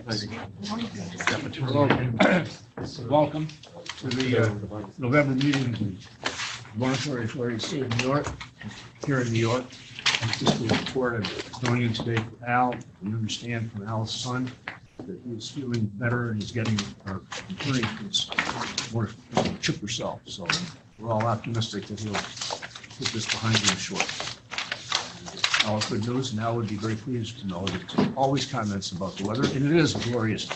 Hello. Welcome to the November meeting of Monetary Authority of the State of New York, here in New York. And fiscal report, I'm going in today for Al. We understand from Al's son that he's feeling better and he's getting returning to his more chipper self. So we're all optimistic that he'll put this behind him short. All good news, and Al would be very pleased to know that always comments about the weather, and it is glorious.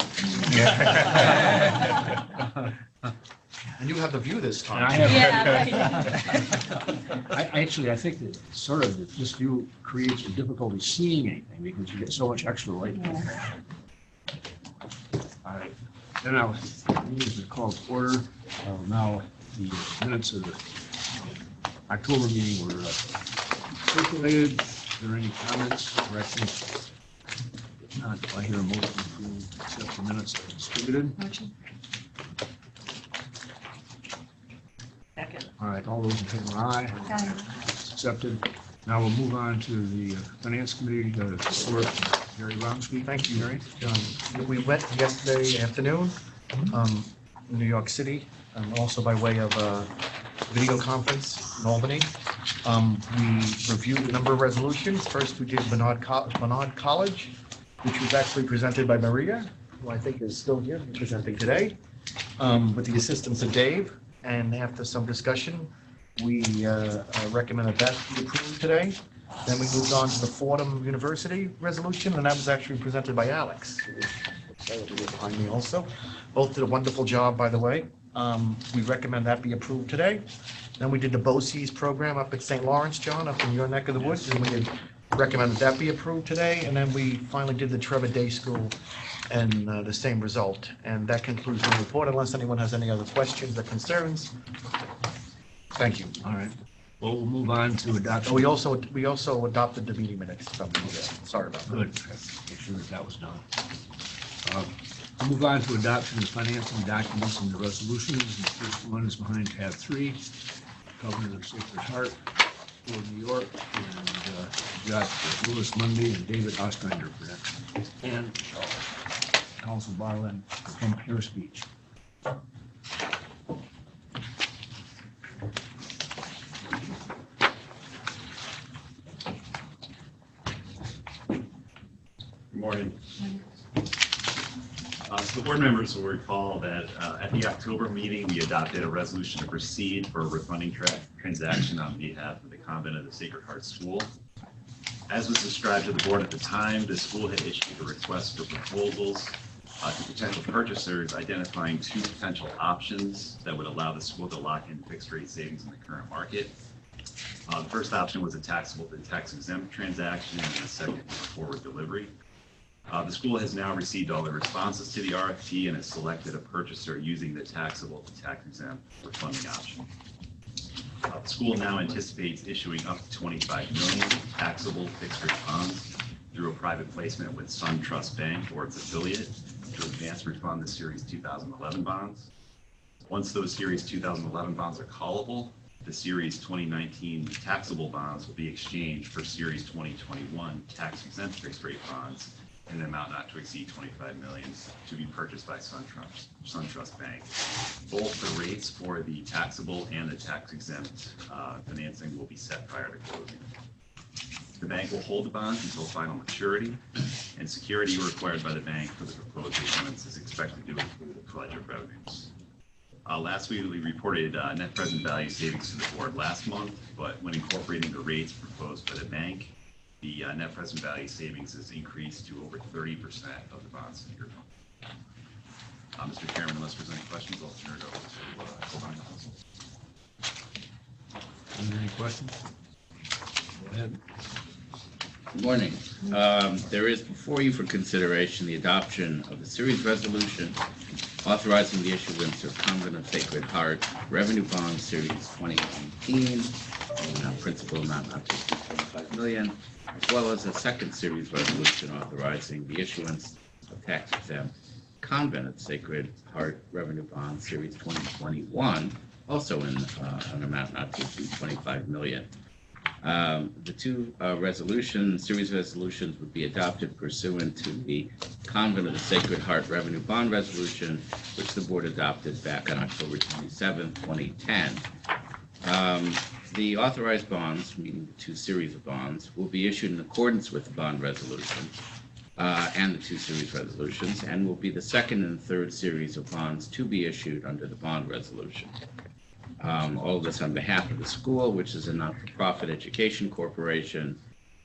And you have the view this time. And I have, Yeah, right. I think that sort of that this view creates a difficulty seeing anything because you get so much extra light. Yeah. All right, then I'll use the call to order. Now the minutes of the October meeting were circulated. Are there any comments, corrections? If not, I hear a motion to accept the minutes as distributed. Motion. Second. All right, all those in favor, aye. Aye. It's accepted. Now we'll move on to the Finance Committee, report. Gary Romsky. Thank you. Gary. We went yesterday afternoon in New York City, and also by way of a video conference in Albany. We reviewed a number of resolutions. First, we did Bernard College, which was actually presented by Maria, who I think is still here presenting today, with the assistance of Dave. And after some discussion, we recommended that be approved today. Then we moved on to the Fordham University resolution, and that was actually presented by Alex, who is behind me also. Both did a wonderful job, by the way. We recommend that be approved today. Then we did the BOCES program up at St. Lawrence, John, up in your neck of the woods, and we did recommend that be approved today. And then we finally did the Trevor Day School, and the same result. And that concludes the report, unless anyone has any other questions or concerns. Thank you. All right. Well, we'll move on to adoption. We also adopted the meeting minutes. Sorry about that. Good. Make sure that was done. We'll move on to adoption of financing documents and the resolutions. And the first one is behind tab 3, Covenant of Sacred Heart for New York, and we've got Louis Mundy and David Ostrander for that. And Council Barlin from Pierce Beach. Good morning. So the board members will recall that at the October meeting, we adopted a resolution to proceed for a refunding transaction on behalf of the Convent of the Sacred Heart School. As was described to the board at the time, the school had issued a request for proposals to potential purchasers, identifying 2 potential options that would allow the school to lock in fixed rate savings in the current market. The first option was a taxable to tax exempt transaction, and the second was forward delivery. The school has now received all the responses to the RFP and has selected a purchaser using the taxable to tax exempt refunding option. The school now anticipates issuing up to 25 million taxable fixed rate bonds through a private placement with SunTrust Bank or its affiliate to advance refund the Series 2011 bonds. Once those Series 2011 bonds are callable, the Series 2019 taxable bonds will be exchanged for Series 2021 tax exempt fixed rate bonds in an amount not to exceed 25 million to be purchased by SunTrust Bank. Both the rates for the taxable and the tax exempt financing will be set prior to closing. The bank will hold the bonds until final maturity, and security required by the bank for the proposed issuance is expected to include a pledge of revenues. Last week, we reported net present value savings to the board last month, but when incorporating the rates proposed by the bank, the net present value savings has increased to over 30% of the bonds secured. Mr. Chairman, unless there's any questions, I'll turn it over to Covenant Council. Any questions? Go ahead. Good morning. There is before you for consideration the adoption of a series resolution authorizing the issuance of Convent of Sacred Heart Revenue Bond Series 2019, principal amount not to exceed 25 million, as well as a second series resolution authorizing the issuance of tax-exempt Convent of Sacred Heart Revenue Bond Series 2021, also in an amount not to exceed 25 million. The two series resolutions would be adopted pursuant to the Convent of the Sacred Heart Revenue Bond Resolution, which the board adopted back on October 27, 2010. The authorized bonds, meaning the two series of bonds, will be issued in accordance with the bond resolution and the two series resolutions, and will be the second and third series of bonds to be issued under the bond resolution. All of this on behalf of the school, which is a not-for-profit education corporation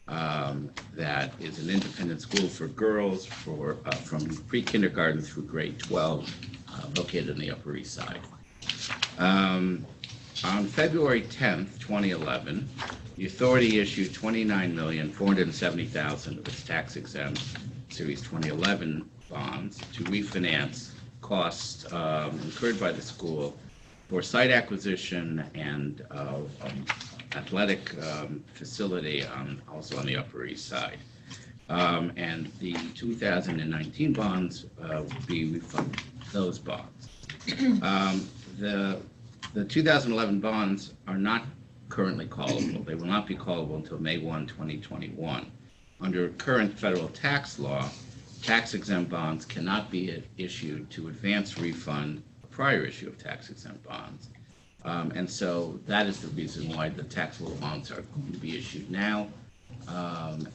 that is an independent school for girls from pre-kindergarten through grade 12, located in the Upper East Side. On February 10th, 2011, the authority issued $29,470,000 of its tax-exempt Series 2011 bonds to refinance costs incurred by the school for site acquisition and athletic facility also on the Upper East Side. And the 2019 bonds will be refunded, those bonds. The 2011 bonds are not currently callable. They will not be callable until May 1, 2021. Under current federal tax law, tax-exempt bonds cannot be issued to advance refund a prior issue of tax-exempt bonds. And so that is the reason why the taxable bonds are going to be issued now. And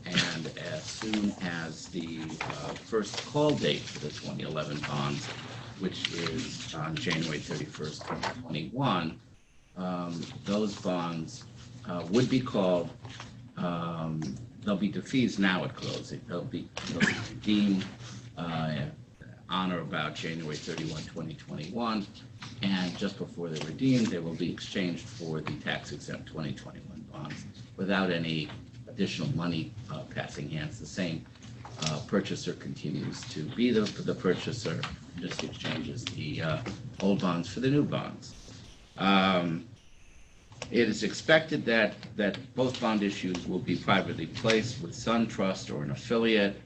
as soon as the first call date for the 2011 bonds, which is on January 31st, 2021, those bonds would be called, they'll be defeased now at closing. They'll be redeemed on or about January 31, 2021, and just before they're redeemed, they will be exchanged for the tax-exempt 2021 bonds without any additional money passing hands. The same purchaser continues to be the purchaser, just exchanges the old bonds for the new bonds. It is expected that both bond issues will be privately placed with SunTrust or an affiliate,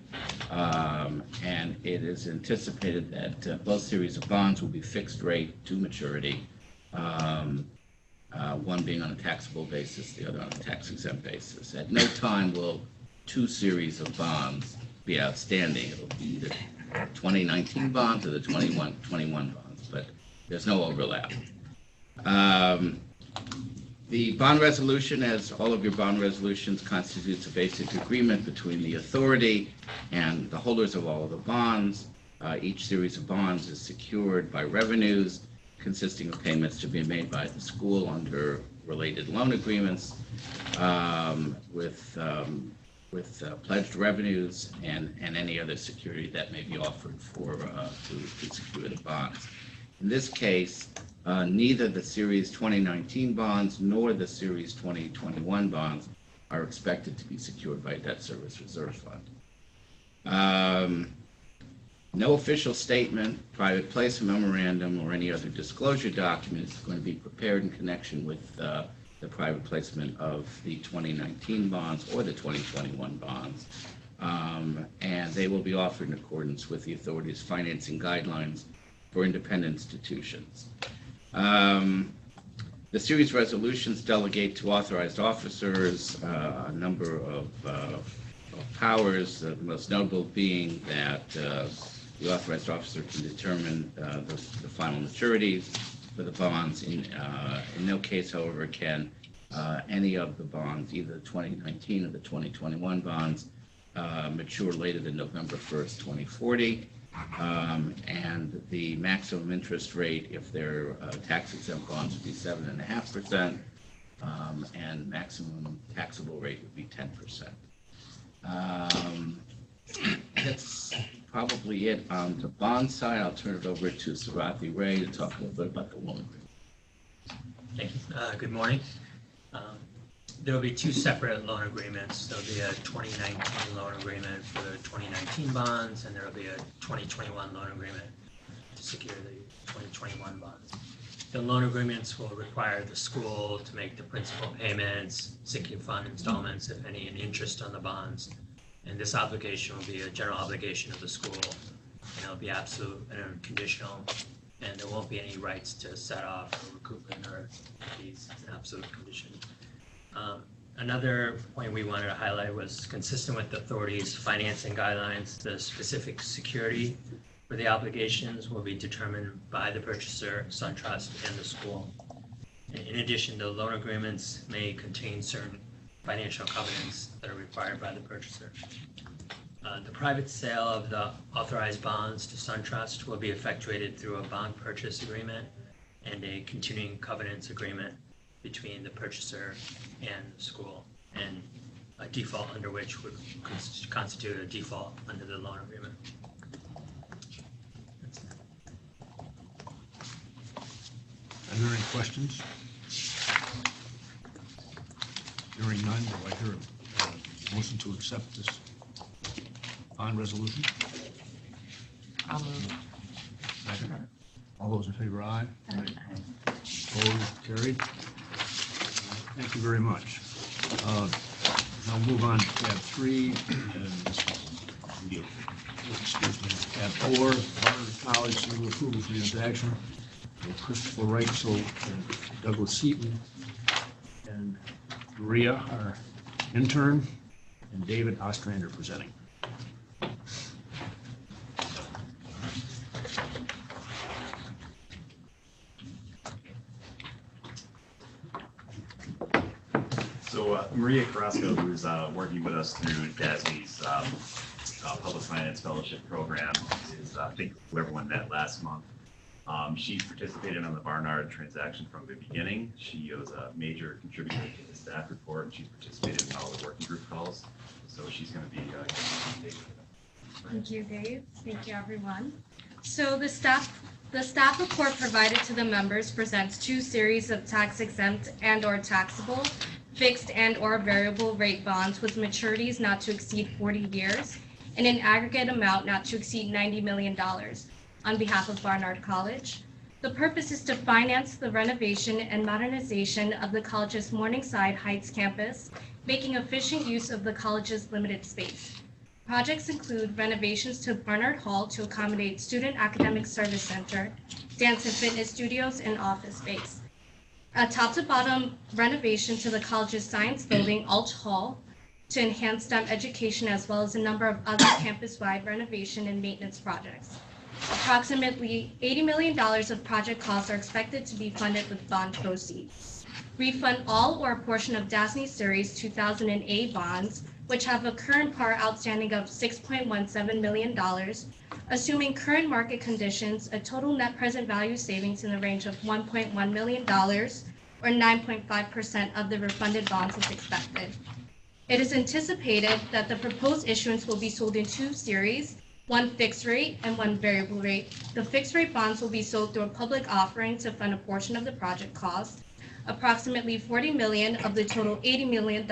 and it is anticipated that both series of bonds will be fixed rate to maturity, one being on a taxable basis, the other on a tax-exempt basis. At no time will two series of bonds be outstanding. It'll be either 2019 bonds or the 21 bonds, but there's no overlap. The bond resolution, as all of your bond resolutions, constitutes a basic agreement between the authority and the holders of all of the bonds. Each series of bonds is secured by revenues consisting of payments to be made by the school under related loan agreements with pledged revenues and any other security that may be offered to secure the bonds. In this case, neither the Series 2019 bonds nor the Series 2021 bonds are expected to be secured by a debt service reserve fund. No official statement, private placement memorandum, or any other disclosure document is going to be prepared in connection with the private placement of the 2019 bonds or the 2021 bonds. And they will be offered in accordance with the authority's financing guidelines for independent institutions. The series resolutions delegate to authorized officers a number of powers, the most notable being that the authorized officer can determine the final maturities for the bonds. In no case, however, can any of the bonds, either the 2019 or the 2021 bonds, mature later than November 1st, 2040. And the maximum interest rate, if they're tax-exempt bonds, would be 7.5%, and maximum taxable rate would be 10%. That's probably it on the bond side. I'll turn it over to Sarathi Ray to talk a little bit about the loan agreement. Thank you. Good morning. There will be two separate loan agreements. There will be a 2019 loan agreement for the 2019 bonds, and there will be a 2021 loan agreement to secure the 2021 bonds. The loan agreements will require the school to make the principal payments, secure fund installments, if any, and interest on the bonds. And this obligation will be a general obligation of the school, and it'll be absolute and unconditional, and there won't be any rights to set off or recoupment or fees. It's an absolute condition. Another point we wanted to highlight was consistent with the authority's financing guidelines, the specific security for the obligations will be determined by the purchaser, SunTrust, and the school. In addition, the loan agreements may contain certain financial covenants that are required by the purchaser. The private sale of the authorized bonds to SunTrust will be effectuated through a bond purchase agreement and a continuing covenants agreement between the purchaser and the school, and a default under which would constitute a default under the loan agreement. Are there any questions? Hearing none, do I hear a motion to accept this bond resolution? I'll move. Second. All those in favor, aye. Opposed, carried. Thank you very much. Now move on to tab 3. Excuse me. Tab 4, Barnard College single approval transaction. Christopher Reitzel and Douglas Seaton and Maria, our intern, and David Ostrander presenting. So Maria Carrasco, who's working with us through DASNY's Public Finance Fellowship Program, is, I think everyone met last month. She's participated on the Barnard transaction from the beginning. She was a major contributor to the staff report, and she's participated in all the working group calls. So she's going to be Thank you, Dave. Thank you, everyone. So the staff report provided to the members presents 2 series of tax-exempt and/or taxable, fixed and/or variable rate bonds with maturities not to exceed 40 years and an aggregate amount not to exceed $90 million on behalf of Barnard College. The purpose is to finance the renovation and modernization of the college's Morningside Heights campus, making efficient use of the college's limited space. Projects include renovations to Barnard Hall to accommodate Student Academic Service Center, dance and fitness studios, and office space. A top-to-bottom renovation to the college's science building, Alt Hall, to enhance STEM education, as well as a number of other campus-wide renovation and maintenance projects. Approximately $80 million of project costs are expected to be funded with bond proceeds. Refund all or a portion of DASNY Series 2008 bonds, which have a current par outstanding of $6.17 million, assuming current market conditions, a total net present value savings in the range of $1.1 million, or 9.5% of the refunded bonds is expected. It is anticipated that the proposed issuance will be sold in 2 series, 1 fixed rate and 1 variable rate. The fixed rate bonds will be sold through a public offering to fund a portion of the project cost, approximately $40 million of the total $80 million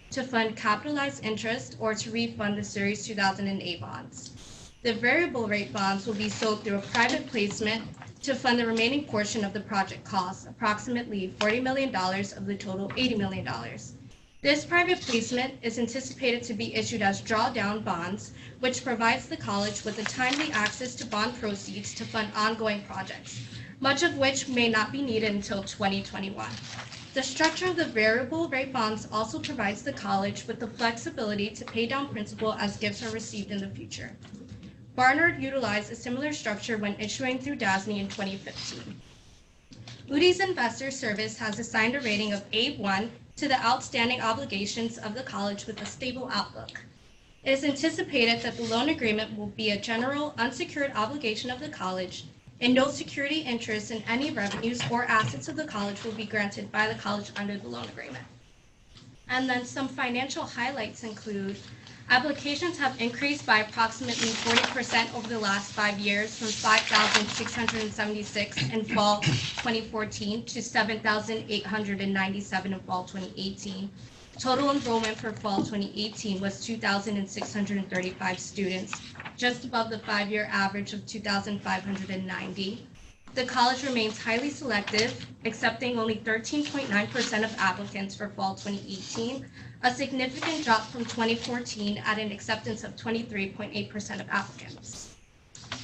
to fund capitalized interest or to refund the Series 2008 bonds. The variable rate bonds will be sold through a private placement to fund the remaining portion of the project cost, approximately $40 million of the total $80 million. This private placement is anticipated to be issued as drawdown bonds, which provides the college with a timely access to bond proceeds to fund ongoing projects, much of which may not be needed until 2021. The structure of the variable rate bonds also provides the college with the flexibility to pay down principal as gifts are received in the future. Barnard utilized a similar structure when issuing through DASNY in 2015. Moody's Investor Service has assigned a rating of A1 to the outstanding obligations of the college with a stable outlook. It is anticipated that the loan agreement will be a general unsecured obligation of the college, and no security interest in any revenues or assets of the college will be granted by the college under the loan agreement. And then some financial highlights include applications have increased by approximately 40% over the last 5 years, from 5,676 in fall 2014 to 7,897 in fall 2018. Total enrollment for fall 2018 was 2,635 students, just above the 5-year average of 2,590. The college remains highly selective, accepting only 13.9% of applicants for fall 2018, a significant drop from 2014 at an acceptance of 23.8% of applicants.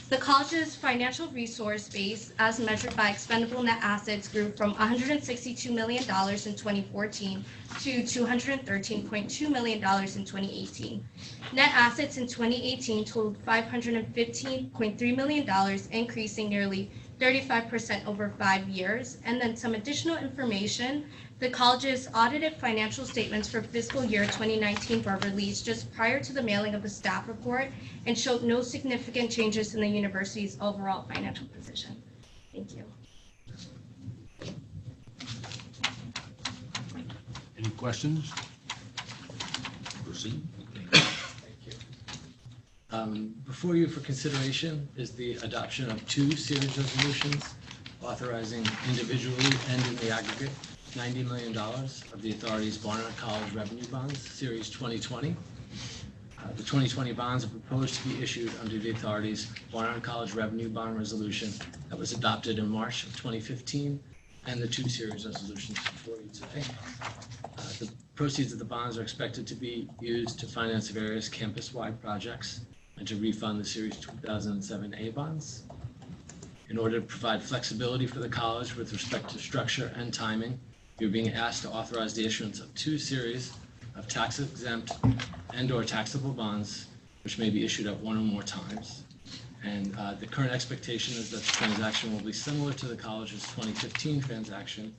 The college's financial resource base, as measured by expendable net assets, grew from $162 million in 2014 to $213.2 million in 2018. Net assets in 2018 totaled $515.3 million, increasing nearly 35% over 5 years. And then some additional information. The college's audited financial statements for fiscal year 2019 were released just prior to the mailing of the staff report and showed no significant changes in the university's overall financial position. Thank you. Any questions? Proceed. Before you for consideration is the adoption of 2 series resolutions authorizing individually and in the aggregate $90 million of the authority's Barnard College revenue bonds, Series 2020. The 2020 bonds are proposed to be issued under the authority's Barnard College revenue bond resolution that was adopted in March of 2015, and the 2 series resolutions before you today. The proceeds of the bonds are expected to be used to finance various campus-wide projects and to refund the Series 2007A bonds. In order to provide flexibility for the college with respect to structure and timing, you're being asked to authorize the issuance of 2 series of tax-exempt and/or taxable bonds, which may be issued at one or more times. And the current expectation is that the transaction will be similar to the college's 2015 transaction,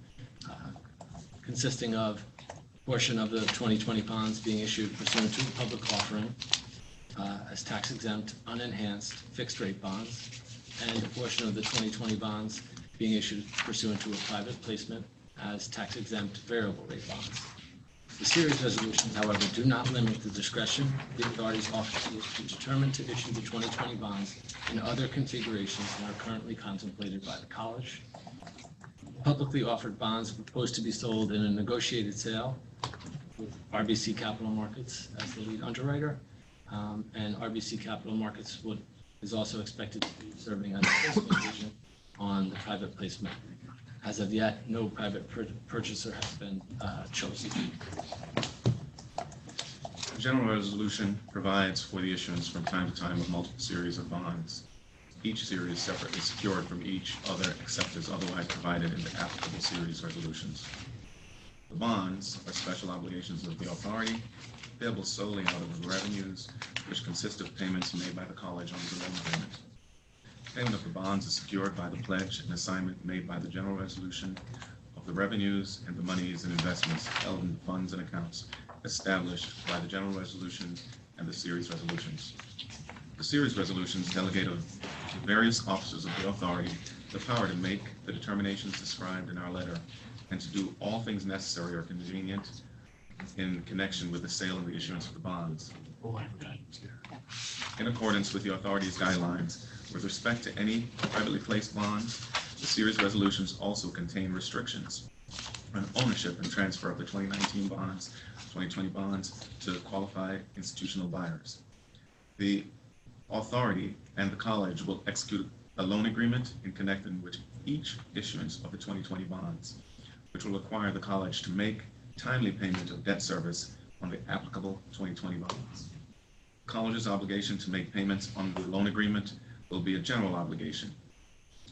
consisting of a portion of the 2020 bonds being issued pursuant to a public offering as tax-exempt, unenhanced, fixed-rate bonds, and a portion of the 2020 bonds being issued pursuant to a private placement as tax-exempt variable rate bonds. The series resolutions, however, do not limit the discretion the authority's offices to determine to issue the 2020 bonds in other configurations than are currently contemplated by the college. Publicly offered bonds are proposed to be sold in a negotiated sale with RBC Capital Markets as the lead underwriter, and RBC Capital Markets is also expected to be serving as a placement agent on the private placement. As of yet, no private purchaser has been chosen. The general resolution provides for the issuance from time to time of multiple series of bonds, each series separately secured from each other except as otherwise provided in the applicable series resolutions. The bonds are special obligations of the authority, payable solely out of the revenues, which consist of payments made by the college under the loan agreement. Payment of the bonds is secured by the pledge and assignment made by the general resolution of the revenues and the monies and investments held in funds and accounts established by the general resolution and the series resolutions. The series resolutions delegate to various officers of the authority the power to make the determinations described in our letter and to do all things necessary or convenient in connection with the sale and the issuance of the bonds. Oh, I forgot. It was there. In accordance with the authority's guidelines, with respect to any privately placed bonds, the series resolutions also contain restrictions on ownership and transfer of the 2019 bonds, 2020 bonds to qualified institutional buyers. The authority and the college will execute a loan agreement in connection with each issuance of the 2020 bonds, which will require the college to make timely payment of debt service on the applicable 2020 bonds. The college's obligation to make payments on the loan agreement will be a general obligation.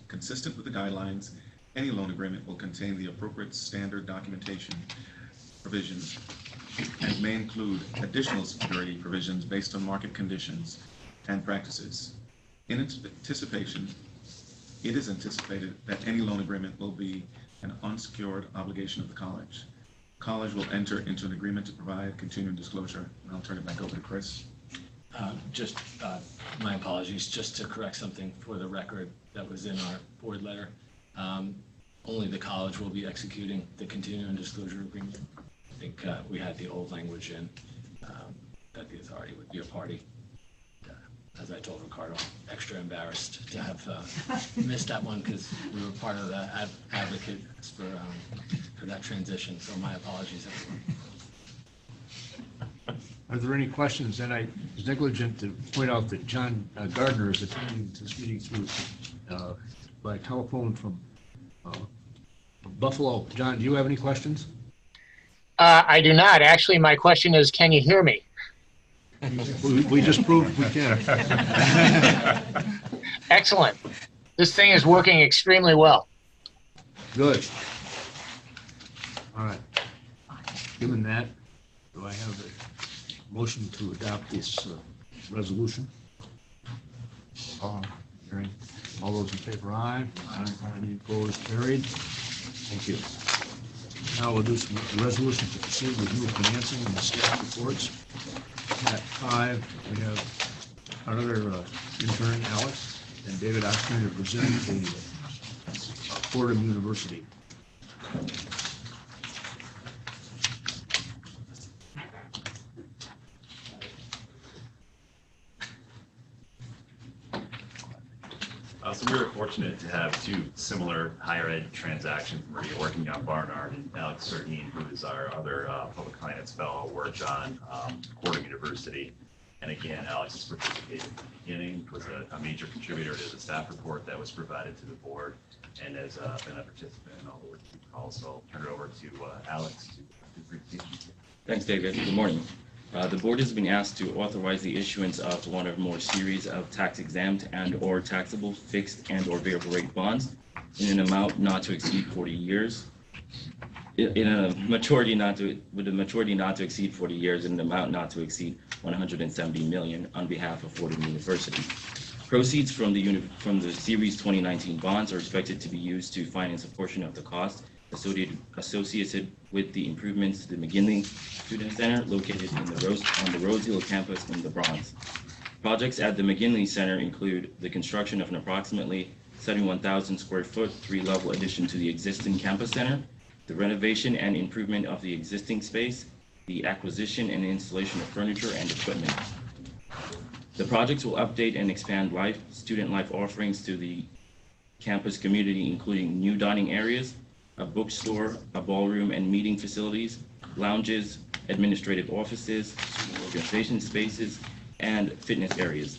Consistent with the guidelines, any loan agreement will contain the appropriate standard documentation provisions and may include additional security provisions based on market conditions and practices. In anticipation, it is anticipated that any loan agreement will be an unsecured obligation of the college. The college will enter into an agreement to provide continuing disclosure, and I'll turn it back over to Chris. My apologies, just to correct something for the record that was in our board letter. Only the college will be executing the continuing disclosure agreement. I think we had the old language in that the authority would be a party. As I told Ricardo, extra embarrassed to have missed that one because we were part of the advocates for that transition. So my apologies, everyone. Are there any questions? And I was negligent to point out that John Gardner is attending this meeting through by telephone from Buffalo. John, do you have any questions? I do not. Actually, my question is, can you hear me? We just proved we can. Excellent. This thing is working extremely well. Good. All right. Given that, do I have a motion to adopt this resolution? Hearing all those in favor, aye. Aye. Any opposed, carried. Thank you. Now we'll do some resolution to proceed with new financing and the staff reports. At 5, we have our other intern, Alex, and David Oxner to present the Fordham University. So we were fortunate to have 2 similar higher ed transactions. Maria working on Barnard and Alex Sardine, who is our other public finance fellow, worked on Fordham University. And again, Alex has participated at the beginning, was a major contributor to the staff report that was provided to the board, and has been a participant in all the work we've called. So I'll turn it over to Alex to do the presentation. Thanks, David. Good morning. The board has been asked to authorize the issuance of one or more series of tax-exempt and/or taxable fixed and/or variable rate bonds in an amount not to exceed 40 years, with a maturity not to exceed 40 years, and an amount not to exceed 170 million on behalf of Fordham University. Proceeds from the Series 2019 bonds are expected to be used to finance a portion of the cost associated with the improvements to the McGinley Student Center located on the Rose Hill campus in the Bronx. Projects at the McGinley Center include the construction of an approximately 71,000 square foot 3-level addition to the existing campus center, the renovation and improvement of the existing space, the acquisition and installation of furniture and equipment. The projects will update and expand student life offerings to the campus community, including new dining areas, a bookstore, a ballroom and meeting facilities, lounges, administrative offices, organization spaces, and fitness areas.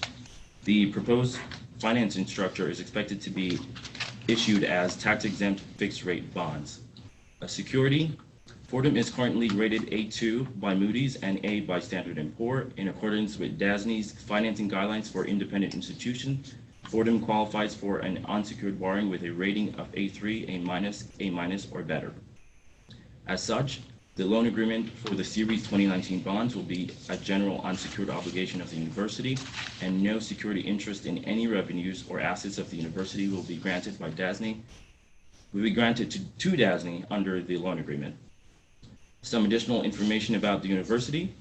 The proposed financing structure is expected to be issued as tax-exempt fixed-rate bonds. A security, Fordham is currently rated A2 by Moody's and A by Standard & Poor's in accordance with DASNY's financing guidelines for independent institutions. Fordham qualifies for an unsecured borrowing with a rating of A3, A-, or better. As such, the loan agreement for the Series 2019 bonds will be a general unsecured obligation of the university, and no security interest in any revenues or assets of the university will be granted to DASNY under the loan agreement. Some additional information about the university.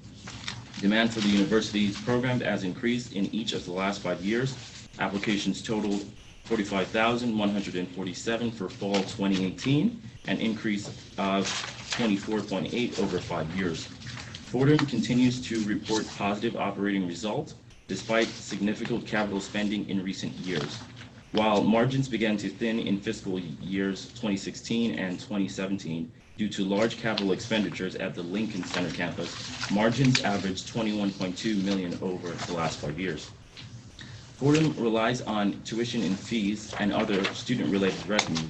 Demand for the university's program has increased in each of the last 5 years. Applications totaled 45,147 for fall 2018, an increase of 24.8 over 5 years. Fordham continues to report positive operating results despite significant capital spending in recent years. While margins began to thin in fiscal years 2016 and 2017 due to large capital expenditures at the Lincoln Center campus, margins averaged 21.2 million over the last 5 years. Fordham relies on tuition and fees and other student-related revenue.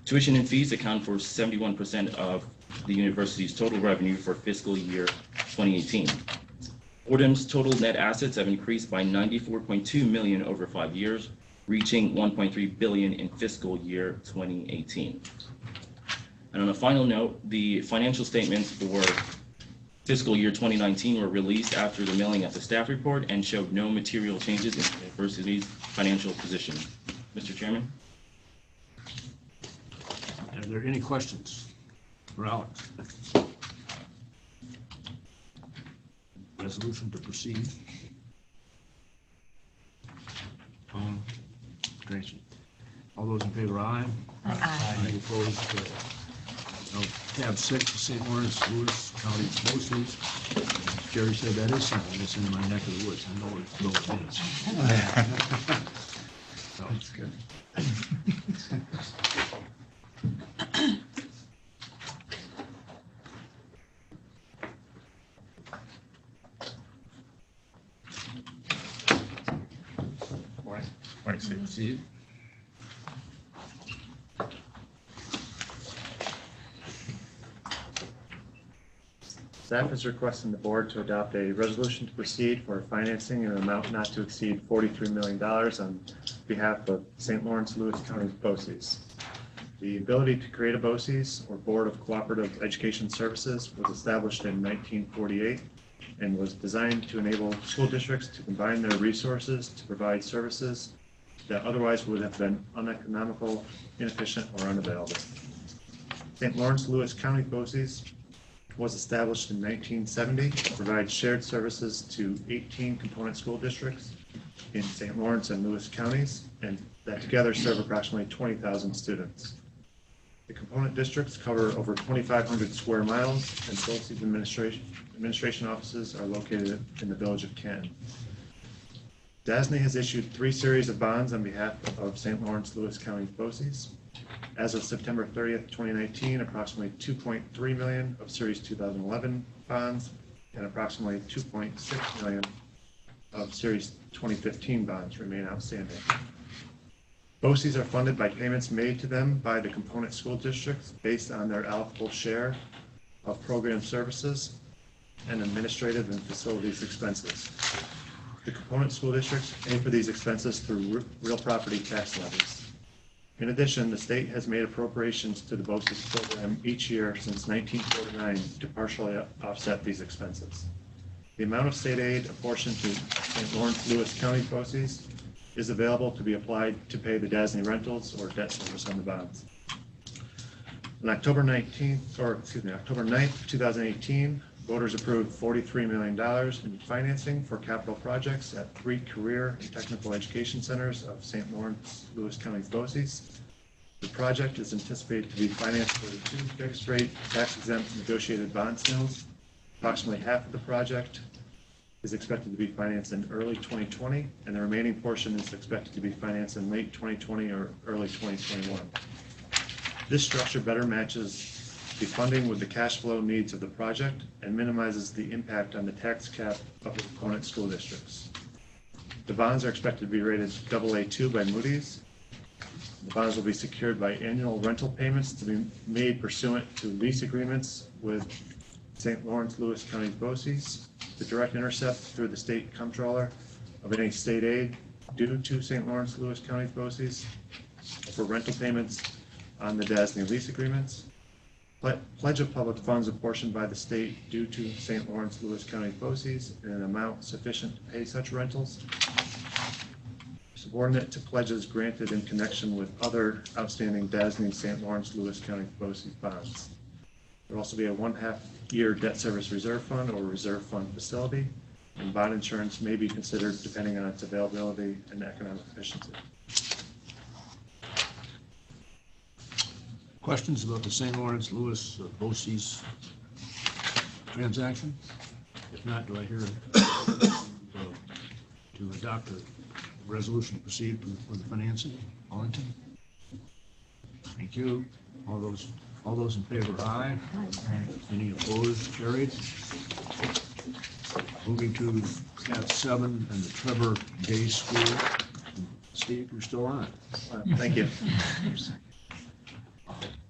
Tuition and fees account for 71% of the university's total revenue for fiscal year 2018. Fordham's total net assets have increased by 94.2 million over 5 years, reaching 1.3 billion in fiscal year 2018. And on a final note, the financial statements for fiscal year 2019 were released after the mailing of the staff report and showed no material changes in the university's financial position. Mr. Chairman? Are there any questions for Alex? Resolution to proceed. Tracy. All those in favor, aye. Aye. Any opposed? Tab 6, St. Lawrence Lewis County Explosives. Jerry said that is something that's in my neck of the woods. I know it's those things. That's good. Morning, Steve. Steve? Staff is requesting the board to adopt a resolution to proceed for financing in an amount not to exceed $43 million on behalf of St. Lawrence Lewis County BOCES. The ability to create a BOCES, or Board of Cooperative Education Services, was established in 1948 and was designed to enable school districts to combine their resources to provide services that otherwise would have been uneconomical, inefficient, or unavailable. St. Lawrence Lewis County BOCES was established in 1970 to provide shared services to 18 component school districts in St. Lawrence and Lewis counties, and that together serve approximately 20,000 students. The component districts cover over 2,500 square miles, and BOCES administration offices are located in the village of Canton. DASNY has issued 3 series of bonds on behalf of St. Lawrence Lewis County BOCES. As of September 30th, 2019, approximately 2.3 million of Series 2011 bonds and approximately 2.6 million of Series 2015 bonds remain outstanding. BOCES are funded by payments made to them by the component school districts based on their allocable share of program services and administrative and facilities expenses. The component school districts pay for these expenses through real property tax levies. In addition, the state has made appropriations to the BOCES program each year since 1949 to partially offset these expenses. The amount of state aid apportioned to St. Lawrence Lewis County BOCES is available to be applied to pay the DASNY rentals or debt service on the bonds. On October 9th, 2018, voters approved $43 million in financing for capital projects at 3 career and technical education centers of St. Lawrence Lewis County BOCES. The project is anticipated to be financed through 2 fixed-rate, tax-exempt negotiated bond sales. Approximately half of the project is expected to be financed in early 2020, and the remaining portion is expected to be financed in late 2020 or early 2021. This structure better matches the funding with the cash flow needs of the project and minimizes the impact on the tax cap of the component school districts. The bonds are expected to be rated AA2 by Moody's. The bonds will be secured by annual rental payments to be made pursuant to lease agreements with St. Lawrence Lewis County BOCES, the direct intercept through the state comptroller of any state aid due to St. Lawrence Lewis County BOCES for rental payments on the DASNY lease agreements, pledge of public funds apportioned by the state due to St. Lawrence Lewis County BOCES in an amount sufficient to pay such rentals, subordinate to pledges granted in connection with other outstanding DASNY St. Lawrence Lewis County BOCES bonds. There will also be a 1/2-year debt service reserve fund or reserve fund facility, and bond insurance may be considered depending on its availability and economic efficiency. Questions about the St. Lawrence Lewis BOCES transaction? If not, do I hear to adopt a resolution to proceed with the financing? Arlington? Thank you. All those in favor, aye. Any opposed? Carried. Moving to Cat 7 and the Trevor Day School. Steve, you're still on. Thank you.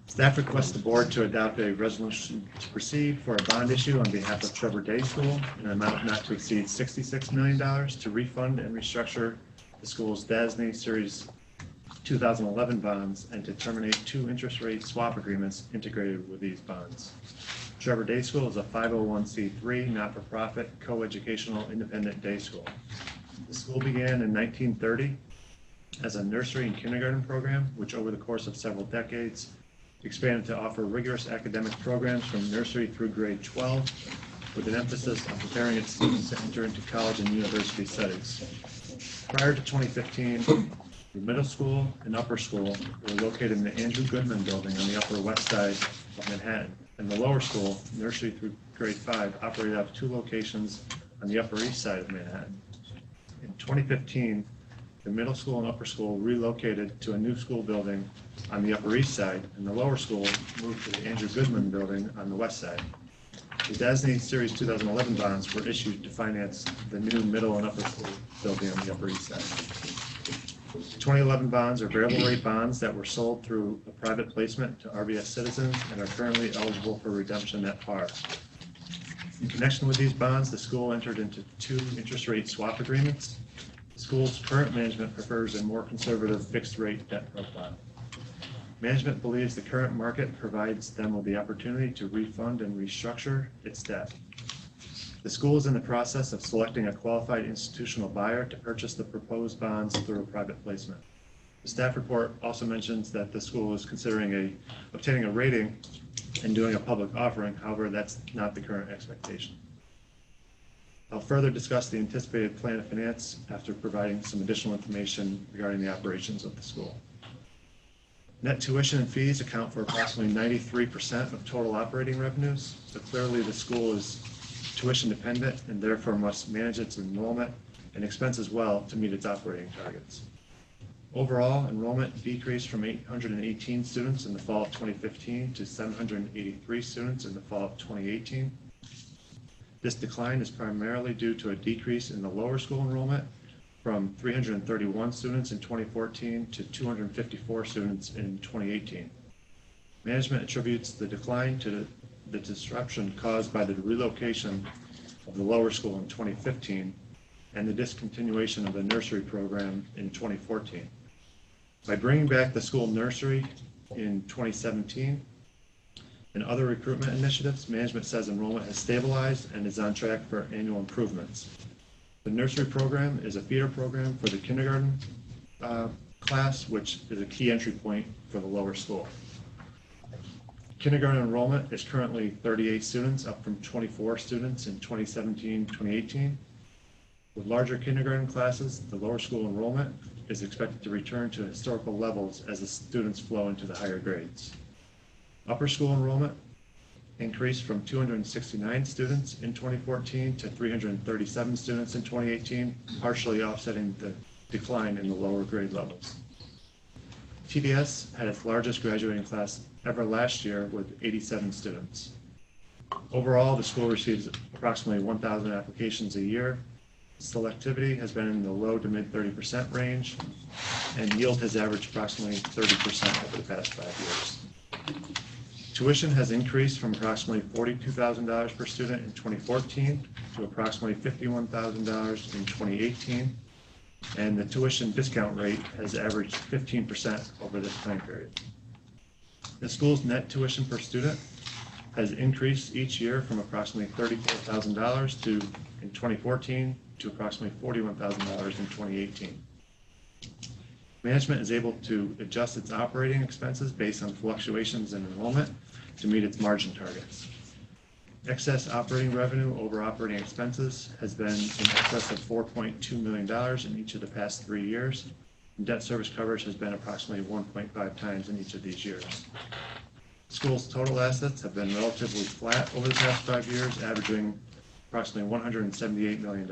Staff requests the board to adopt a resolution to proceed for a bond issue on behalf of Trevor Day School in an amount not to exceed $66 million to refund and restructure the school's DASNY Series 2011 bonds and to terminate 2 interest rate swap agreements integrated with these bonds. Trevor Day School is a 501c3 not-for-profit co-educational independent day school. The school began in 1930 as a nursery and kindergarten program, which over the course of several decades expanded to offer rigorous academic programs from nursery through grade 12, with an emphasis on preparing its students to enter into college and university studies. Prior to 2015, the middle school and upper school were located in the Andrew Goodman building on the Upper West Side of Manhattan, and the lower school, nursery through grade 5, operated out of 2 locations on the Upper East Side of Manhattan. In 2015, the middle school and upper school relocated to a new school building on the Upper East Side, and the lower school moved to the Andrew Goodman building on the West Side. The DASNY Series 2011 bonds were issued to finance the new middle and upper school building on the Upper East Side. The 2011 bonds are variable rate bonds that were sold through a private placement to RBS citizens and are currently eligible for redemption at par. In connection with these bonds, the school entered into 2 interest rate swap agreements. The school's current management prefers a more conservative fixed rate debt profile. Management believes the current market provides them with the opportunity to refund and restructure its debt. The school is in the process of selecting a qualified institutional buyer to purchase the proposed bonds through a private placement. The staff report also mentions that the school is considering obtaining a rating and doing a public offering. However, that's not the current expectation. I'll further discuss the anticipated plan of finance after providing some additional information regarding the operations of the school. Net tuition and fees account for approximately 93% of total operating revenues. So clearly the school is tuition dependent and therefore must manage its enrollment and expenses well to meet its operating targets. Overall, enrollment decreased from 818 students in the fall of 2015 to 783 students in the fall of 2018. This decline is primarily due to a decrease in the lower school enrollment from 331 students in 2014 to 254 students in 2018. Management attributes the decline to the disruption caused by the relocation of the lower school in 2015 and the discontinuation of the nursery program in 2014. By bringing back the school nursery in 2017 and other recruitment initiatives, management says enrollment has stabilized and is on track for annual improvements. The nursery program is a feeder program for the kindergarten class, which is a key entry point for the lower school. Kindergarten enrollment is currently 38 students, up from 24 students in 2017-2018. With larger kindergarten classes, the lower school enrollment is expected to return to historical levels as the students flow into the higher grades. Upper school enrollment increased from 269 students in 2014 to 337 students in 2018, partially offsetting the decline in the lower grade levels. TDS had its largest graduating class ever last year with 87 students. Overall, the school receives approximately 1,000 applications a year. Selectivity has been in the low to mid 30% range, and yield has averaged approximately 30% over the past 5 years. Tuition has increased from approximately $42,000 per student in 2014 to approximately $51,000 in 2018, and the tuition discount rate has averaged 15% over this time period. The school's net tuition per student has increased each year from approximately $34,000 in 2014 to approximately $41,000 in 2018. Management is able to adjust its operating expenses based on fluctuations in enrollment to meet its margin targets. Excess operating revenue over operating expenses has been in excess of $4.2 million in each of the past 3 years. And debt service coverage has been approximately 1.5 times in each of these years. School's total assets have been relatively flat over the past 5 years, averaging approximately $178 million.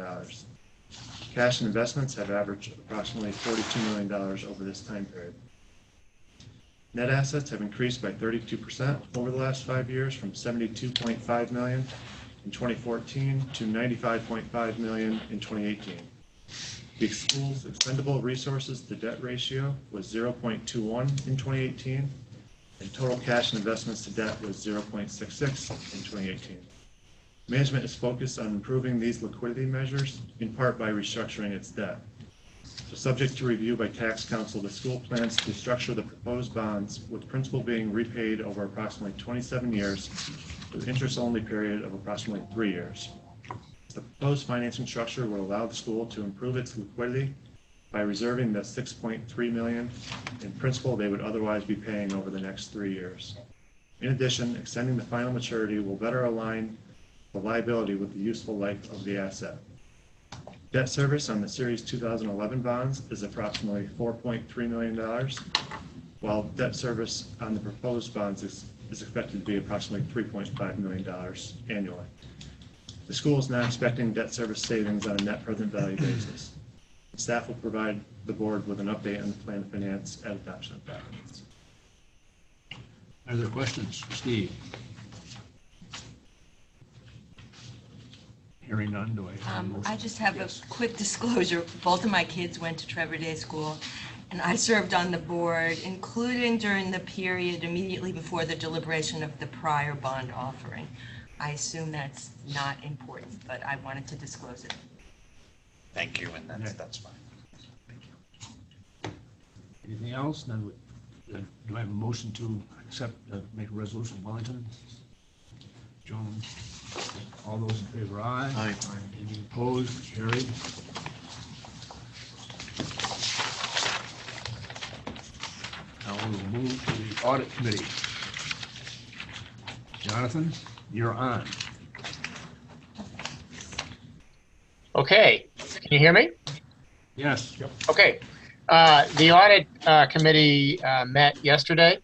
Cash and investments have averaged approximately $42 million over this time period. Net assets have increased by 32% over the last 5 years, from $72.5 million in 2014 to $95.5 million in 2018. The school's expendable resources to debt ratio was 0.21 in 2018, and total cash and investments to debt was 0.66 in 2018. Management is focused on improving these liquidity measures, in part by restructuring its debt. So subject to review by tax counsel, the school plans to structure the proposed bonds with principal being repaid over approximately 27 years with interest-only period of approximately 3 years. The proposed financing structure will allow the school to improve its liquidity by reserving the $6.3 million in principal they would otherwise be paying over the next 3 years. In addition, extending the final maturity will better align the liability with the useful life of the asset. Debt service on the Series 2011 bonds is approximately $4.3 million, while debt service on the proposed bonds is expected to be approximately $3.5 million annually. The school is not expecting debt service savings on a net present value basis. Staff will provide the board with an update on the plan of finance at adoption of documents. Are there questions? Steve? Hearing none, do I have a motion? I just have Yes. a quick disclosure. Both of my kids went to Trevor Day School, and I served on the board, including during the period immediately before the deliberation of the prior bond offering. I assume that's not important, but I wanted to disclose it. Thank you, and that's fine. Anything else? Then do I have a motion to accept, make a resolution, Wellington? Joan? All those in favor, aye. Aye. Any opposed? Carried. Now we will move to the audit committee. Jonathan, you're on. Okay, can you hear me? Yes. Okay. The audit committee met yesterday.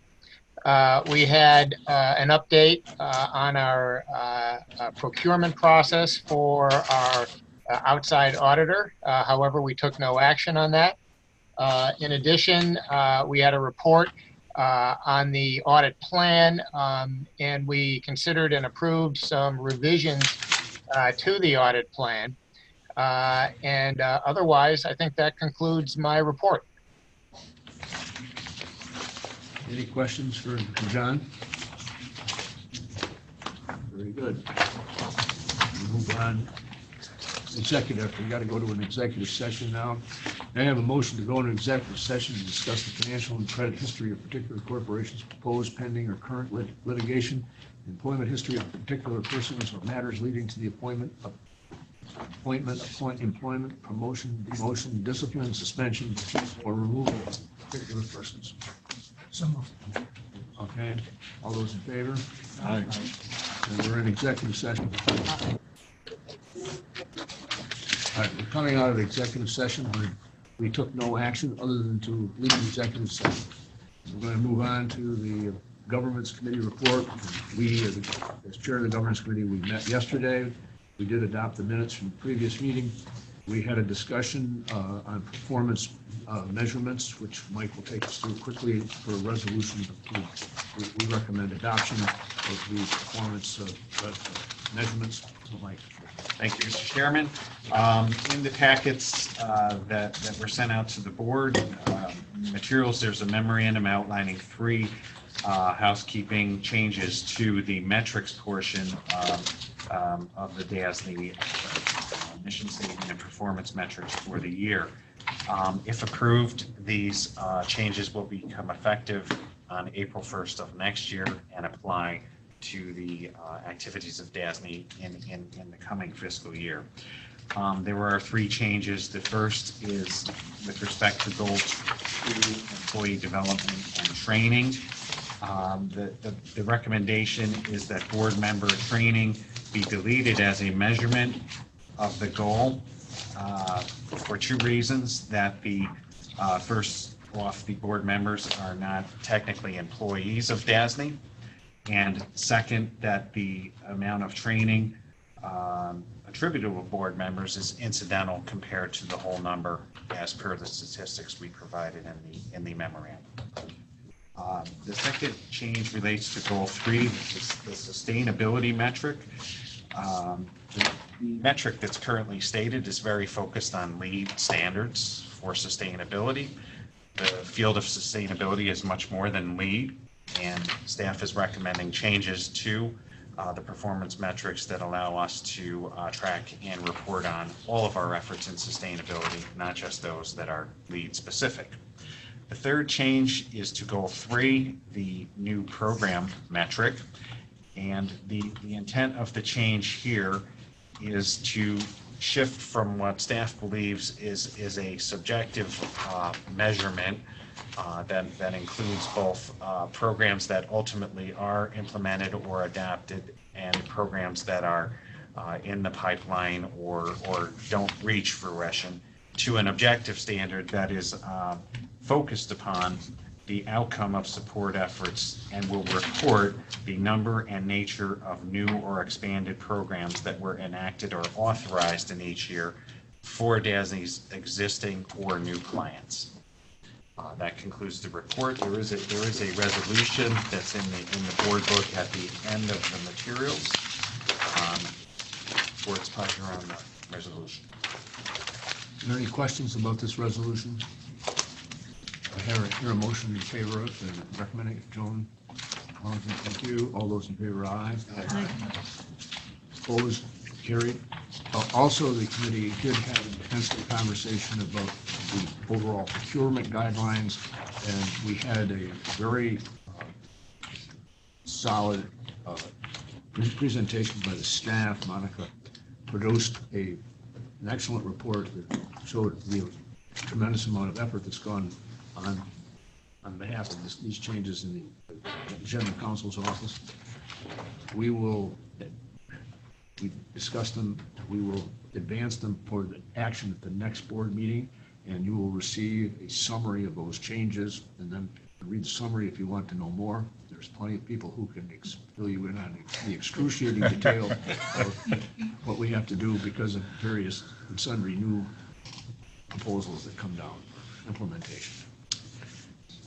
We had an update on our procurement process for our outside auditor. However, we took no action on that. In addition, we had a report on the audit plan, and we considered and approved some revisions to the audit plan. Otherwise, I think that concludes my report. Any questions for John? Very good. We move on. Executive, we got to go to an executive session now. I have a motion to go into executive session to discuss the financial and credit history of particular corporations, proposed, pending, or current litigation, employment history of particular persons, or matters leading to the employment, promotion, demotion, discipline, suspension, or removal of particular persons. Okay, all those in favor? Aye. And we're in executive session. All right, we're coming out of executive session where we took no action other than to leave executive session. We're going to move on to the governance committee report. We, as chair of the governance committee, we met yesterday. We did adopt the minutes from the previous meeting. We had a discussion on performance measurements, which Mike will take us through quickly for a resolution. We recommend adoption of the performance measurements. So Mike. Thank you, Mr. Chairman. In the packets that were sent out to the board, materials, there's a memorandum outlining 3 housekeeping changes to the metrics portion of the DASNY mission statement and performance metrics for the year. If approved, these changes will become effective on April 1st of next year and apply to the activities of DASNY in the coming fiscal year. There were 3 changes. The first is with respect to goal 2, employee development and training. The recommendation is that board member training be deleted as a measurement of the goal for 2 reasons. That the first off, the board members are not technically employees of DASNY, and second, that the amount of training attributable to board members is incidental compared to the whole number as per the statistics we provided in the memorandum. The second change relates to goal 3, the sustainability metric. The metric that's currently stated is very focused on LEED standards for sustainability. The field of sustainability is much more than LEED, and staff is recommending changes to the performance metrics that allow us to track and report on all of our efforts in sustainability, not just those that are LEED specific. The third change is to goal 3, the new program metric. And the intent of the change here is to shift from what staff believes is a subjective measurement that includes both programs that ultimately are implemented or adopted and programs that are in the pipeline or don't reach fruition, to an objective standard that is focused upon the outcome of support efforts and will report the number and nature of new or expanded programs that were enacted or authorized in each year for DASNY's existing or new clients. That concludes the report. There is a resolution that's in the board book at the end of the materials. Board's pleasure on the resolution. Are there any questions about this resolution? I hear a motion in favor of and recommending it. Joan, Thank you. All those in favor, aye. Opposed, carried. Also, the committee did have an extensive conversation about the overall procurement guidelines, and we had a very solid presentation by the staff. Monica produced an excellent report that showed the tremendous amount of effort that's gone on behalf of these changes in the General Counsel's office. We discussed them, we will advance them for the action at the next board meeting, and you will receive a summary of those changes, and then read the summary if you want to know more. There's plenty of people who can fill you in on the excruciating detail of what we have to do because of various and sundry new proposals that come down, implementation.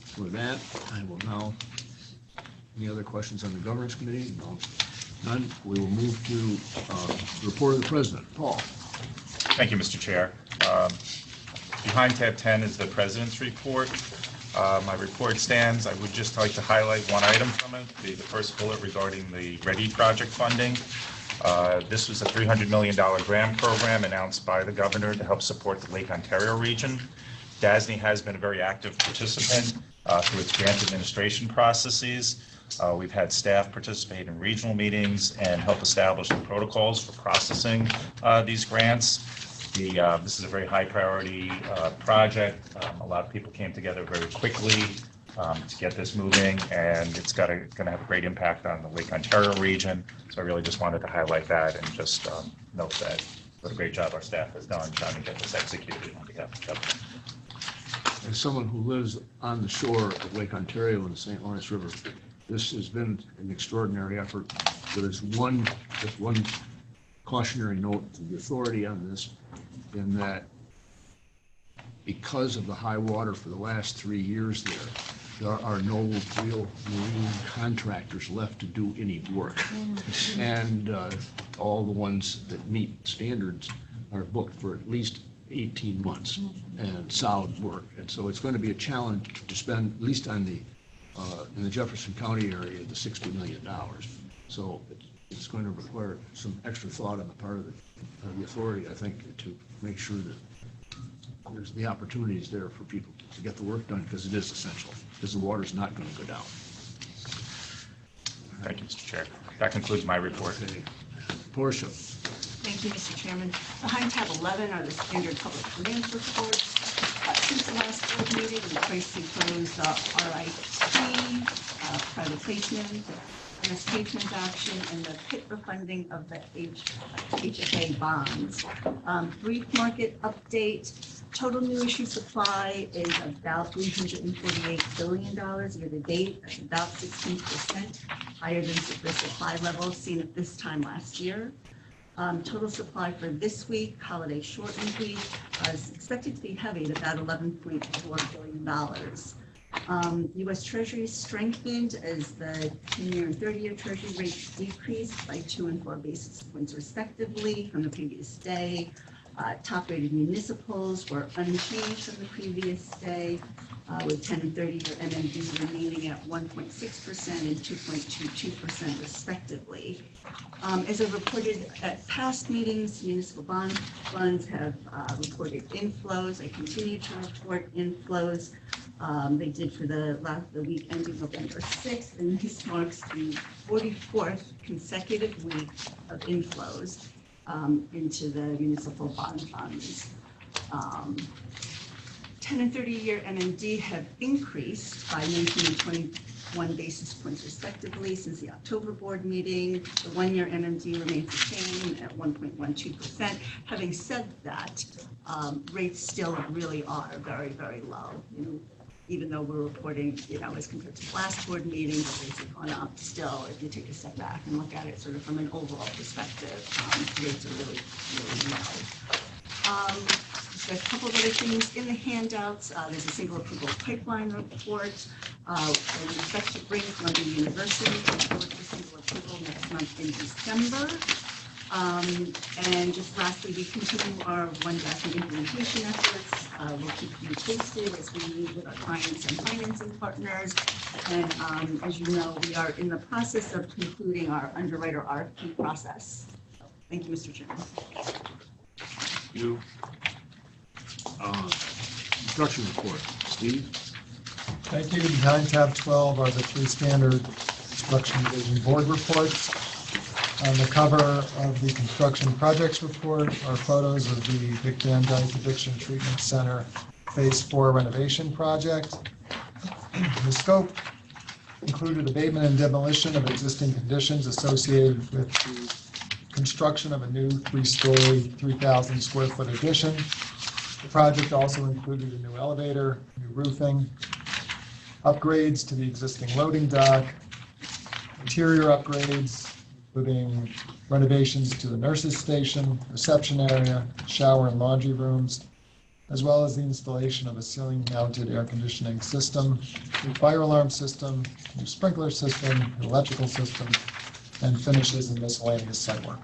For that, I will now, any other questions on the governance committee? No. None. We will move to the report of the president. Paul. Thank you, Mr. Chair. Behind tab 10 is the president's report. My report stands. I would just like to highlight one item from it, the first bullet regarding the READY project funding. This was a $300 million grant program announced by the governor to help support the Lake Ontario region. DASNY has been a very active participant through its grant administration processes. We've had staff participate in regional meetings and help establish the protocols for processing these grants. This is a very high priority project. A lot of people came together very quickly to get this moving, and it's going to have a great impact on the Lake Ontario region. So I really just wanted to highlight that and just note that what a great job our staff has done trying to get this executed on behalf of the government. As someone who lives on the shore of Lake Ontario and the St. Lawrence River, this has been an extraordinary effort. There is just one cautionary note to the authority on this, in that because of the high water for the last 3 years there are no real marine contractors left to do any work. And all the ones that meet standards are booked for at least 18 months and solid work. And so it's going to be a challenge to spend, at least on the in the Jefferson County area, the $60 million. So it's going to require some extra thought on the part of the authority, I think, to make sure that there's the opportunities there for people to get the work done, because it is essential, because the water's not going to go down. Thank you, Mr. Chair. That concludes my report. Okay. Portia. Thank you, Mr. Chairman. Behind tab 11 are the standard public finance reports. Since the last board meeting, we priced and closed RIT, private placement, MSK transaction, and the PIT refunding of the HFA bonds. Brief market update. Total new issue supply is about $348 billion year to date. That's about 16% higher than the supply level seen at this time last year. Total supply for this week, holiday shortened week, is expected to be heavy at about $11.4 billion. U.S. Treasury strengthened as the 10-year and 30-year Treasury rates decreased by 2 and 4 basis points respectively from the previous day. Top-rated municipals were unchanged from the previous day, with 10 and 30-year MMDs remaining at 1.6% and 2.22% respectively. As I reported at past meetings, municipal bond funds have reported inflows. I continue to report inflows. They did for the week ending November 6th, and this marks the 44th consecutive week of inflows into the municipal bond funds. 10 and 30-year MMD have increased by 19 and 21 basis points respectively since the October board meeting. The 1-year MMD remains the same at 1.12%. Having said that, rates still really are very, very low. Even though we're reporting, as compared to the last board meeting, the rates have gone up still. If you take a step back and look at it sort of from an overall perspective, rates are really, really low. Just a couple of other things in the handouts. There's a single approval pipeline report. We expect to bring Columbia University forward for single approval next month in December. And just lastly, we continue our One DASNY implementation efforts. We'll keep you posted as we meet with our clients and financing partners. And as you know, we are in the process of concluding our underwriter RFP process. Thank you, Mr. Chairman. You. Construction report. Steve? Thank you. Behind tab 12 are the three standard construction division board reports. On the cover of the construction projects report are photos of the Vic Van Dyke Addiction Treatment Center Phase 4 renovation project. The scope included abatement and demolition of existing conditions associated with the construction of a new 3-story, 3,000 square foot addition. The project also included a new elevator, new roofing, upgrades to the existing loading dock, interior upgrades, including renovations to the nurses' station, reception area, shower and laundry rooms, as well as the installation of a ceiling-mounted air conditioning system, new fire alarm system, new sprinkler system, electrical system, and finishes and miscellaneous site work.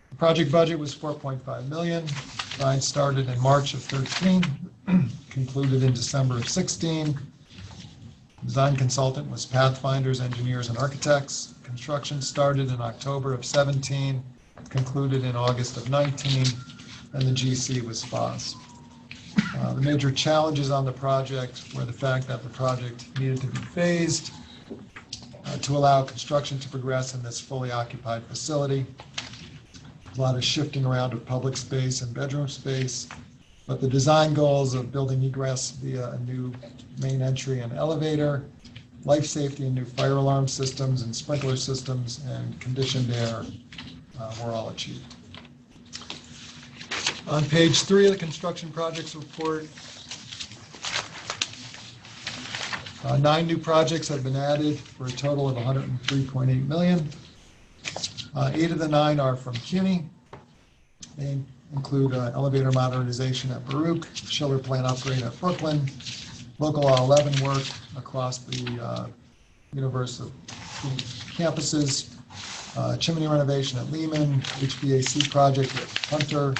The project budget was $4.5 million. Design started in March of 13, concluded in December of 16. Design consultant was Pathfinders, Engineers, and Architects. Construction started in October of 17, concluded in August of 19, and the GC was SPOS. The major challenges on the project were the fact that the project needed to be phased to allow construction to progress in this fully occupied facility. A lot of shifting around of public space and bedroom space, but the design goals of building egress via a new main entry and elevator, life safety and new fire alarm systems and sprinkler systems, and conditioned air were all achieved. On page 3 of the construction projects report, 9 new projects have been added for a total of $103.8 million. 8 of the 9 are from CUNY. They include elevator modernization at Baruch, chiller plant upgrade at Brooklyn, local law 11 work across the University campuses, chimney renovation at Lehman, HVAC project at Hunter,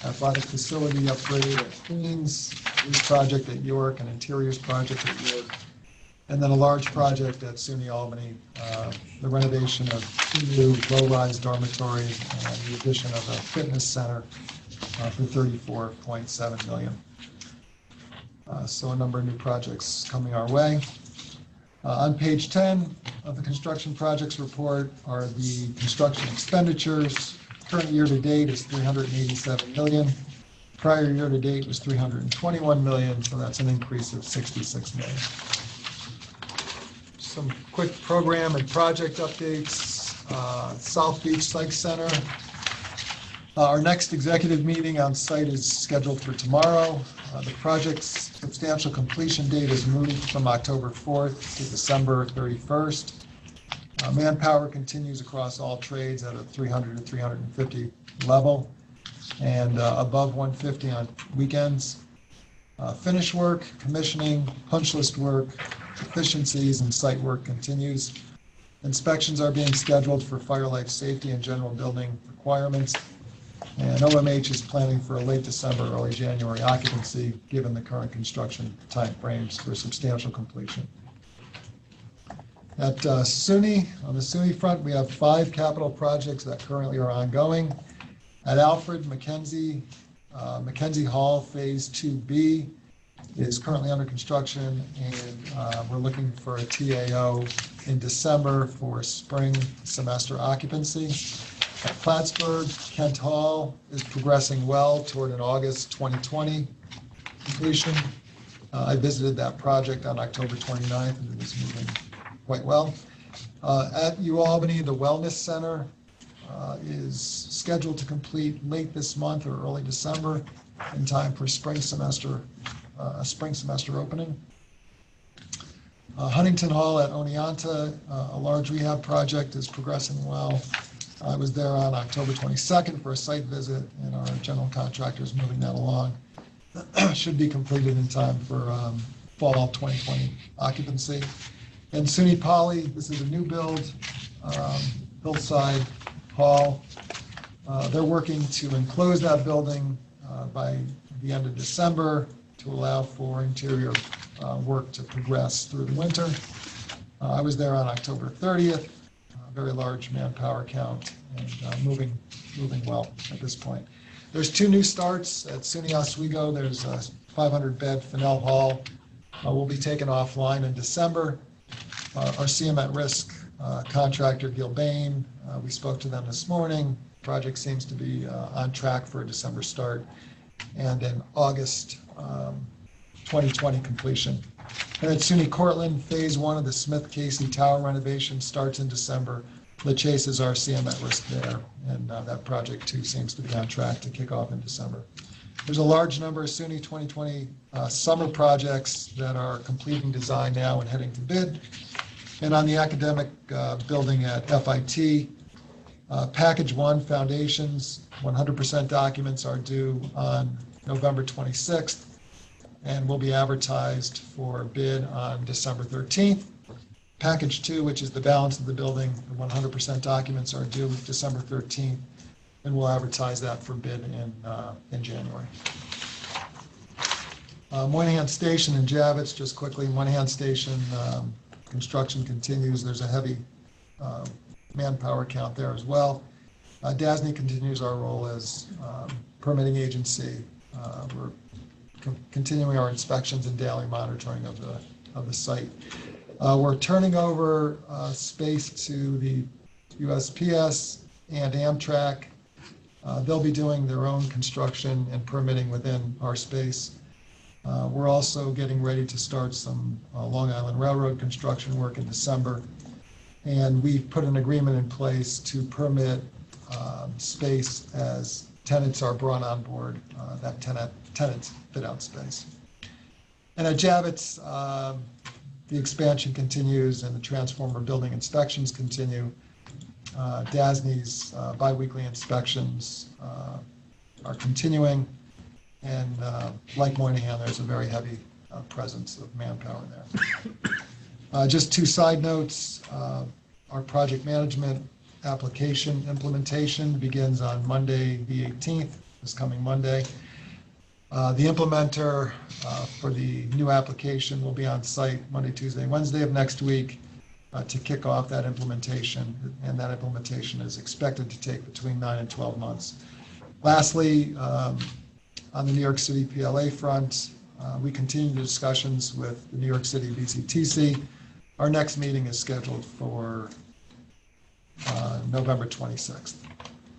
athletic facility upgrade at Queens, police project at York, and interiors project at York, and then a large project at SUNY Albany, the renovation of 2 new low-rise dormitories and the addition of a fitness center for $34.7 million. So a number of new projects coming our way. On page 10 of the construction projects report are the construction expenditures. Current year to date is $387 million. Prior year to date was $321 million, so that's an increase of $66 million. Some quick program and project updates. South Beach Psych Center. Our next executive meeting on site is scheduled for tomorrow. The project's substantial completion date is moved from October 4th to December 31st. Manpower continues across all trades at a 300 to 350 level and above 150 on weekends. Finish work, commissioning, punch list work, efficiencies, and site work continues. Inspections are being scheduled for fire, life safety, and general building requirements. And OMH is planning for a late December, early January occupancy, given the current construction timeframes for substantial completion. At SUNY, on the SUNY front, we have 5 capital projects that currently are ongoing. At Alfred, Mackenzie Hall Phase 2B is currently under construction, and we're looking for a TAO in December for spring semester occupancy. At Plattsburgh, Kent Hall is progressing well toward an August 2020 completion. I visited that project on October 29th, and it was moving quite well. At UAlbany, the Wellness Center is scheduled to complete late this month or early December in time for spring semester opening. Huntington Hall at Oneonta, a large rehab project, is progressing well. I was there on October 22nd for a site visit, and our general contractor is moving that along. Should be completed in time for fall 2020 occupancy. And SUNY Poly, this is a new build, hillside hall. They're working to enclose that building by the end of December to allow for interior work to progress through the winter. I was there on October 30th, very large manpower count and moving well at this point. There's 2 new starts at SUNY Oswego. There's a 500-bed Fennell Hall will be taken offline in December. Our CM at risk contractor, Gilbane, we spoke to them this morning. Project seems to be on track for a December start and an August 2020 completion. And at SUNY Cortland, phase 1 of the Smith Casey Tower renovation starts in December. LaChase is our CM at risk there, and that project too seems to be on track to kick off in December. There's a large number of SUNY 2020 summer projects that are completing design now and heading to bid. And on the academic building at FIT, Package 1 foundations, 100% documents are due on November 26th and will be advertised for bid on December 13th. Package 2, which is the balance of the building, the 100% documents are due December 13th, and we'll advertise that for bid in January. Moynihan Station in Javits, just quickly, Moynihan Station construction continues. There's a heavy manpower count there as well. DASNY continues our role as permitting agency. We're continuing our inspections and daily monitoring of the site. We're turning over space to the USPS and Amtrak. They'll be doing their own construction and permitting within our space. We're also getting ready to start some Long Island Railroad construction work in December. And we've put an agreement in place to permit space as tenants are brought on board, that tenants fit out space. And at Javits, the expansion continues and the transformer building inspections continue. DASNY's biweekly inspections are continuing. And like Moynihan, there's a very heavy presence of manpower there. Just 2 side notes. Our project management application implementation begins on Monday, the 18th, this coming Monday. The implementer for the new application will be on site Monday, Tuesday, Wednesday of next week to kick off that implementation. And that implementation is expected to take between 9 and 12 months. Lastly, on the New York City PLA front, we continue the discussions with the New York City VCTC. Our next meeting is scheduled for November 26th.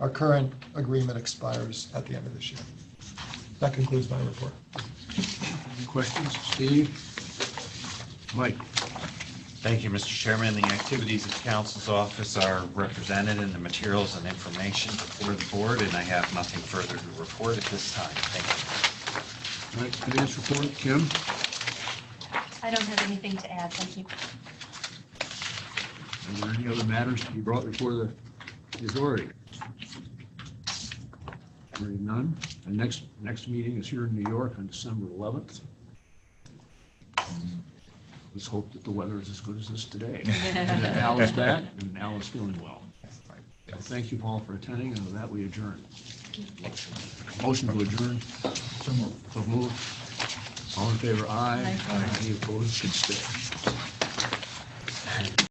Our current agreement expires at the end of this year. That concludes my report. Any questions? Steve? Mike? Thank you, Mr. Chairman. The activities of the council's office are represented in the materials and information before the board, and I have nothing further to report at this time. Thank you. All right, finance report, Kim? I don't have anything to add, thank you. Are there any other matters to be brought before the authority? Hearing none. The next meeting is here in New York on December 11th. Let's hope that the weather is as good as this today. And that Al is back, and Al is feeling well. So thank you all for attending, and with that, we adjourn. Motion to adjourn. So moved. All in favor, aye. Any opposed, should stay.